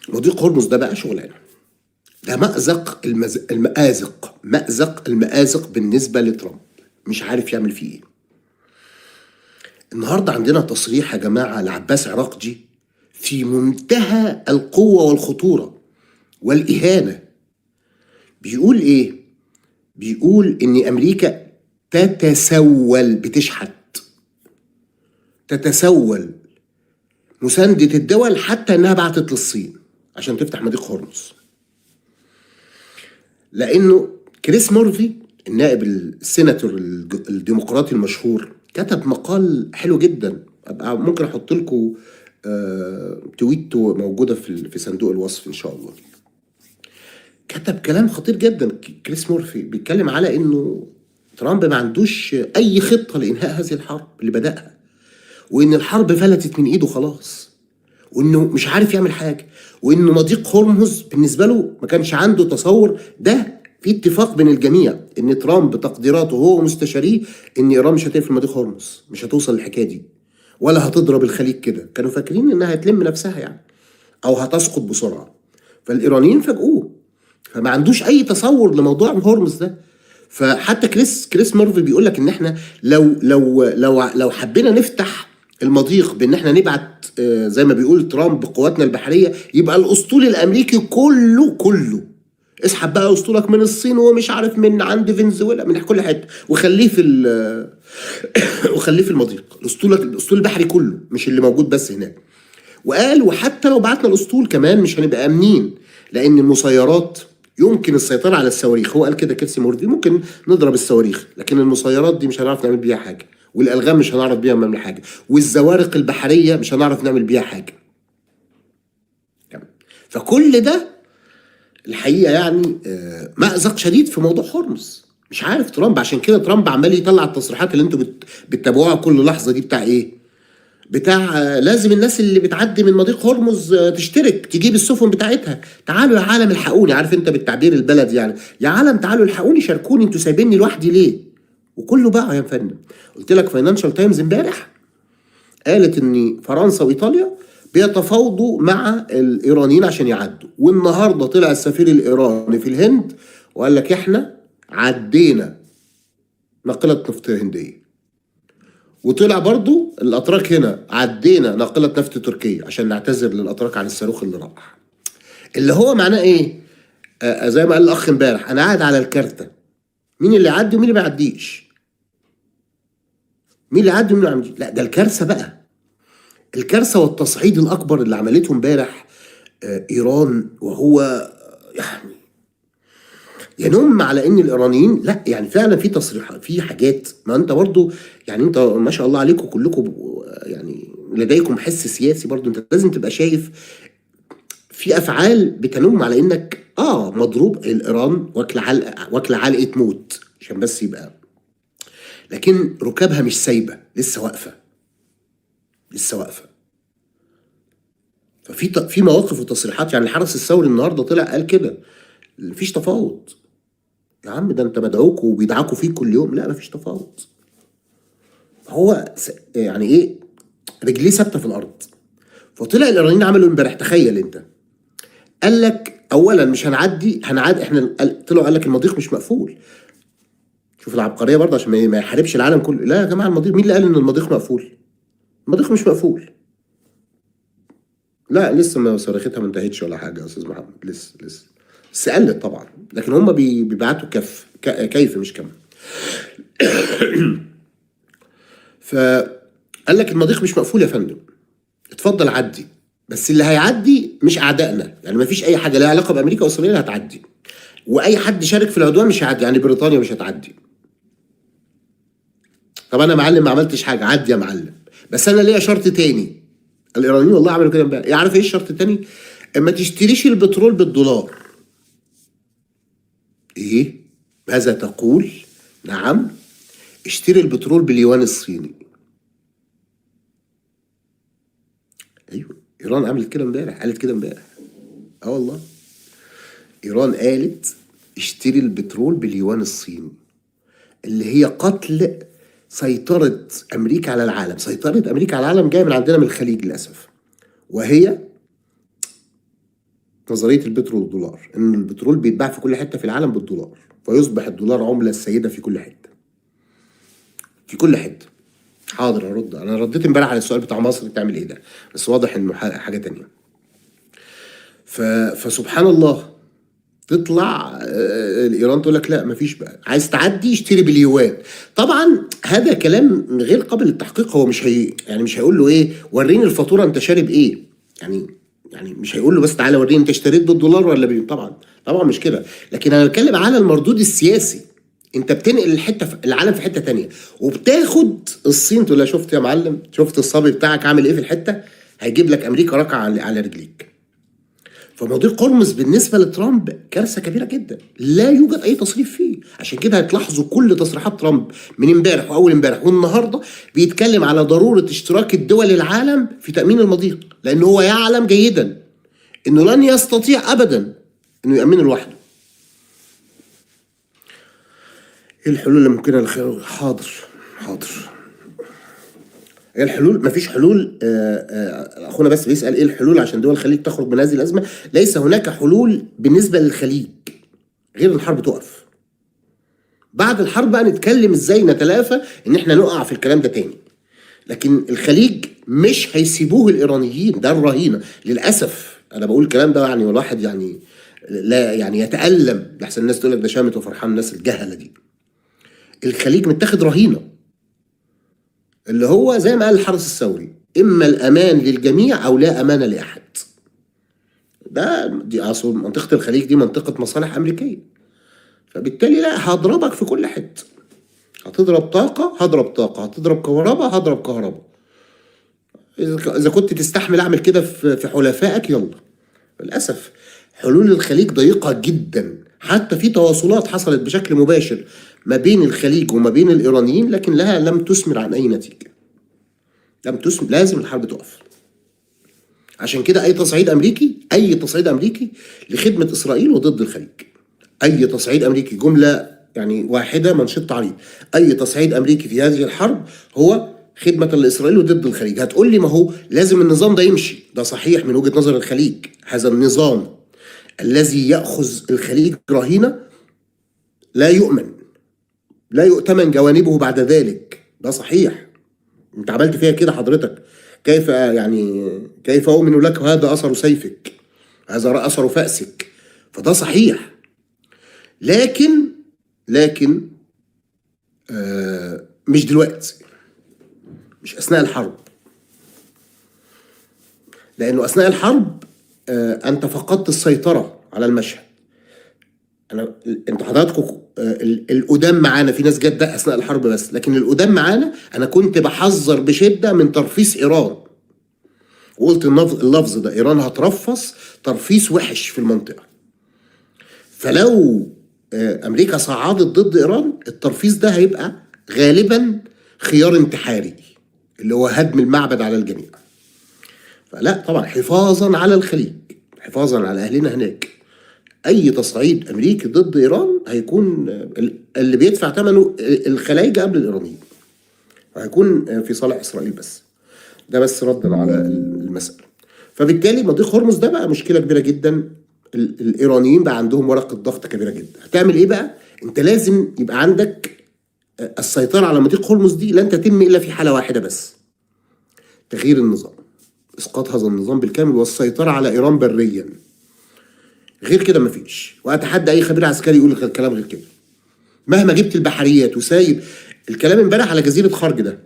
مضيق هرمز ده بقى شغلانه، ده مأزق المآزق بالنسبه لترامب، مش عارف يعمل فيه ايه. النهارده عندنا تصريح يا جماعه لعباس عراقجي في منتهى القوه والخطوره والاهانه. بيقول ايه؟ بيقول ان امريكا تتسول مساندة الدول حتى انها بعتت للصين عشان تفتح مضيق هرمز. لانه كريس مورفي النائب السيناتور الديمقراطي المشهور كتب مقال حلو جدا، ابقى ممكن احط لكم تويته موجوده في صندوق الوصف ان شاء الله. كتب كلام خطير جدا. كريس مورفي بيتكلم على انه ترامب ما عندوش اي خطه لانهاء هذه الحرب اللي بدأها، وان الحرب فلتت من ايده خلاص، وانه مش عارف يعمل حاجه، وانه مضيق هرمز بالنسبه له ما كانش عنده تصور. ده في اتفاق بين الجميع ان ترامب تقديراته هو ومستشاريه ان ايران مش هتقفل مضيق هرمز، مش هتوصل للحكايه دي ولا هتضرب الخليج كده. كانوا فاكرين انها هتلم نفسها يعني او هتسقط بسرعه، فالايرانيين فاجئوه، فما عندوش اي تصور لموضوع هرمز ده. فحتى كريس مورفي بيقول لك ان احنا لو حبينا نفتح المضيق بان احنا نبعت زي ما بيقول ترامب قواتنا البحريه، يبقى الاسطول الامريكي كله اسحب بقى اسطولك من الصين ومش عارف من عند فنزويلا من كل حته وخليه في وخليه في المضيق، الاسطول البحري كله مش اللي موجود بس هناك. وقال وحتى لو بعتنا الاسطول كمان مش هنبقى امنين، لان المسيرات يمكن السيطره على الصواريخ. هو قال كده كرسي مورفي، ممكن نضرب الصواريخ لكن المسيرات دي مش هنعرف نعمل بيها حاجه، والالغام مش هنعرف بيها نعمل حاجه، والزوارق البحريه مش هنعرف نعمل بيها حاجه. فكل ده الحقيقه يعني مأزق شديد في موضوع هرمز. مش عارف ترامب، عشان كده ترامب عمال يطلع التصريحات اللي انتوا بتتابعوها كل لحظه دي بتاع ايه؟ بتاع لازم الناس اللي بتعدي من مضيق هرمز تشترك، تجيب السفن بتاعتها. تعالوا يا عالم الحقوني، عارف انت بالتعبير البلد يعني، يا عالم تعالوا الحقوني شاركوني، انتوا سايبيني لوحدي ليه؟ وكله بقى يا فندم. قلت لك فاينانشال تايمز امبارح قالت ان فرنسا وايطاليا بيتفاوضوا مع الايرانيين عشان يعدوا، والنهارده طلع السفير الايراني في الهند وقال لك احنا عدينا ناقله نفط هنديه، وطلع برضو الاتراك هنا عدينا ناقله نفط تركيا عشان نعتذر للاتراك عن الصاروخ اللي راح. اللي هو معناه ايه؟ زي ما قال الاخ امبارح، انا قاعد على الكارته، مين اللي يعدي ومين اللي ما يعديش، مين اللي يعدي ومين اللي ما يعديش. لا ده الكارثه بقى، الكارثه والتصعيد الاكبر اللي عملته امبارح ايران. وهو يعني ينم على ان الايرانيين لا يعني فعلا في تصريحات، في حاجات. ما انت برضو يعني انت ما شاء الله عليكم كلكم يعني لديكم حس سياسي برضو، انت لازم تبقى شايف في افعال بتنم على انك مضروب. الايران واكله علقه موت عشان بس يبقى، لكن ركابها مش سايبه، لسه واقفه. ففي مواقف وتصريحات. يعني الحرس الثوري النهارده طلع قال كده مفيش تفاوض. يا عم ده انت مدعوك وبيدعكوا فيك كل يوم، لا مفيش تفاوض. هو يعني ايه، رجليه ثابته في الارض. فطلع الايرانيين عملوا امبارح، تخيل انت، قال لك اولا مش هنعدي احنا طلعوا قال لك المضيق مش مقفول. شوف العبقريه برضه عشان ما يحاربش العالم كله. لا يا جماعه المضيق، مين اللي قال ان المضيق مقفول؟ المضيق مش مقفول. لا لسه ما صرختها ما انتهتش ولا حاجه يا استاذ محمد، لسه بس قلت طبعا، لكن هم بيبعتوا كيف مش كم. فقال لك المضيق مش مقفول يا فندم، اتفضل عدي، بس اللي هيعدي مش اعدائنا، يعني ما فيش اي حاجه لها علاقه بامريكا واسرائيل هتعدي، واي حد شارك في العدوان مش هيعدي، يعني بريطانيا مش هتعدي. طب انا معلم ما عملتش حاجه، عدي يا معلم، بس انا ليا شرط تاني. الايرانيين والله عملوا كده امبارح. عارف ايه الشرط التاني؟ اما تشتريش البترول بالدولار. ايه ماذا تقول؟ نعم، اشتري البترول باليوان الصيني. ايوه ايران عملت كده امبارح، قالت كده امبارح. والله ايران قالت اشتري البترول باليوان الصيني، اللي هي قتل سيطرة امريكا على العالم. سيطرة امريكا على العالم جاية من عندنا من الخليج للاسف، وهي نظريه البترول والدولار، ان البترول بيتباع في كل حته في العالم بالدولار، فيصبح الدولار عمله السيده في كل حته، في كل حته. حاضر ارد، انا رديت امبارح على السؤال بتاع مصر تعمل ايه ده، بس واضح انه حاجه تانية. فسبحان الله تطلع ايران تقول لك لا مفيش بقى، عايز تعدي اشتري باليوان. طبعا هذا كلام غير قابل للتحقيق، هو مش يعني مش هيقول له ايه وريني الفاتوره انت شارب ايه، يعني مش هيقول له بس تعالى وريني انت اشتريت بالدولار ولا طبعا مش كده. لكن انا بتكلم على المردود السياسي، انت بتنقل العالم في حته تانية، وبتاخد الصين تقول لها شفت يا معلم، شفت الصبي بتاعك عامل ايه في الحته، هيجيب لك امريكا راكعه على رجليك. فموضوع قرمز بالنسبه لترامب كارثه كبيره جدا، لا يوجد اي تصريف فيه. عشان كده هتلاحظوا كل تصريحات ترامب من امبارح واول امبارح والنهارده بيتكلم على ضروره اشتراك الدول العالم في تامين المضيق، لان هو يعلم جيدا انه لن يستطيع ابدا انه يامنه لوحده. ايه الحلول اللي ممكنه للخير؟ حاضر. هي الحلول مفيش حلول. اخونا بس بيسال ايه الحلول عشان دول الخليج تخرج من هذه الازمه. ليس هناك حلول بالنسبه للخليج غير الحرب تقف. بعد الحرب بقى نتكلم ازاي نتلافى ان احنا نقع في الكلام ده تاني. لكن الخليج مش هيسيبوه الايرانيين، ده الرهينه للاسف. انا بقول الكلام ده يعني والواحد يعني لا يعني يتالم لحسن الناس تقول لك ده شامت وفرحان، الناس الجهله دي. الخليج متاخد رهينه، اللي هو زي ما قال الحرس الثوري اما الامان للجميع او لا امان لاحد. دي اصل منطقه الخليج دي منطقه مصالح امريكيه، فبالتالي لا هضربك في كل حته. هتضرب طاقه هضرب طاقه، هتضرب كهرباء هضرب كهرباء. اذا كنت تستحمل اعمل كده في حلفائك يلا. للاسف حلول الخليج ضيقه جدا، حتى في تواصلات حصلت بشكل مباشر ما بين الخليج وما بين الايرانيين، لكن لم تثمر عن اي نتيجه. لم تثمر، لازم الحرب تقف. عشان كده اي تصعيد امريكي لخدمه اسرائيل وضد الخليج، اي تصعيد امريكي، جمله يعني واحده منشط عريض، اي تصعيد امريكي في هذه الحرب هو خدمه لاسرائيل وضد الخليج. هتقول لي ما هو لازم النظام ده يمشي، ده صحيح من وجهه نظر الخليج. هذا النظام الذي ياخذ الخليج رهينه لا يؤتمن جوانبه بعد ذلك، ده صحيح. انت عملت فيها كده حضرتك، كيف أؤمن لك وهذا أثر سيفك، هذا أثر فأسك، فده صحيح. لكن مش دلوقتي، مش أثناء الحرب، لأنه أثناء الحرب أنت فقدت السيطرة على المشهد. انت حضراتكم القدام معانا، في ناس جت ده اثناء الحرب بس، لكن القدام معانا انا كنت بحذر بشده من ترفيس ايران، وقلت اللفظ ده، ايران هترفص ترفيس وحش في المنطقه. فلو امريكا صعدت ضد ايران، الترفيس ده هيبقى غالبا خيار انتحاري، اللي هو هدم المعبد على الجميع. فلا طبعا حفاظا على الخليج، حفاظا على اهلنا هناك، اي تصعيد امريكي ضد ايران هيكون اللي بيدفع ثمنه الخلايجه قبل الايرانيين، وهيكون في صالح اسرائيل بس. ده بس ردا على المسألة. فبالتالي مضيق هرمز ده بقى مشكله كبيره جدا. الايرانيين بقى عندهم ورقه ضغط كبيره جدا. هتعمل ايه بقى؟ انت لازم يبقى عندك السيطره على مضيق هرمز دي لن تتم الا في حاله واحده بس، تغيير النظام، اسقاط هذا النظام بالكامل والسيطره على ايران بريا. غير كده مفيش، واتحدى اي خبير عسكري يقول الكلام غير كده. مهما جبت البحريات وسايب الكلام امبارح على جزيره خرج ده،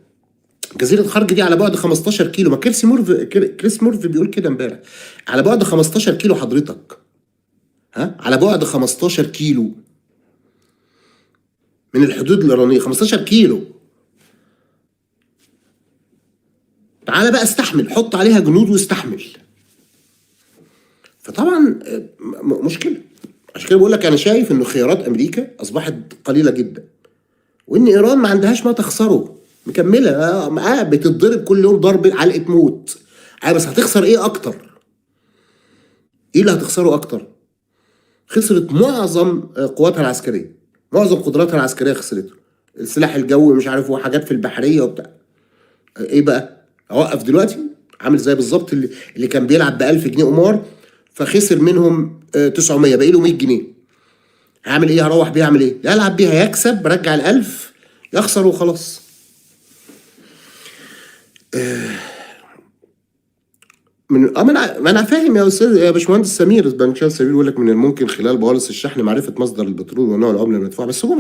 جزيره خرج دي على بعد 15 كيلو، ما كريس مورفي بيقول كده امبارح، على بعد 15 كيلو حضرتك، على بعد 15 كيلو من الحدود الايرانيه، 15 كيلو. تعالى بقى استحمل، حط عليها جنود واستحمل. فطبعا مشكله. عشان كده بقول لك انا شايف انه خيارات امريكا اصبحت قليله جدا، وان ايران ما عندهاش ما تخسره، مكمله معاه بتتضرب كل يوم ضرب علقه موت. بس هتخسر ايه اكتر؟ ايه اللي هتخسره اكتر؟ خسرت معظم قواتها العسكريه، معظم قدراتها العسكريه خسرته، السلاح الجوي مش عارف وحاجات في البحريه وبتاع. ايه بقى؟ اوقف دلوقتي؟ عامل زي بالظبط اللي كان بيلعب ب1000 جنيه قمار، فخسر منهم 900، باقي له 100 جنيه. هعمل ايه؟ هروح بيها اعمل ايه؟ لا العب بيها، يكسب رجع ال1000، يخسر وخلاص. ما انا فاهم يا استاذ يا باشمهندس سمير، بنشال سمير بيقول لك من الممكن خلال بوالص الشحن معرفه مصدر البترول ونوع العمله المدفوعه، بس هم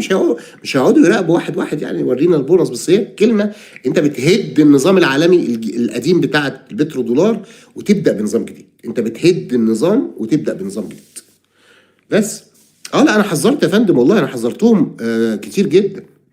مش هيقعدوا يراقبوا واحد واحد يعني ورينا البونص، بس هي كلمه انت بتهد النظام العالمي القديم بتاع البترو دولار وتبدا بنظام جديد، انت بتهد النظام وتبدا بنظام جديد بس. لا انا حذرت يا فندم، والله انا حذرتهم كتير جدا.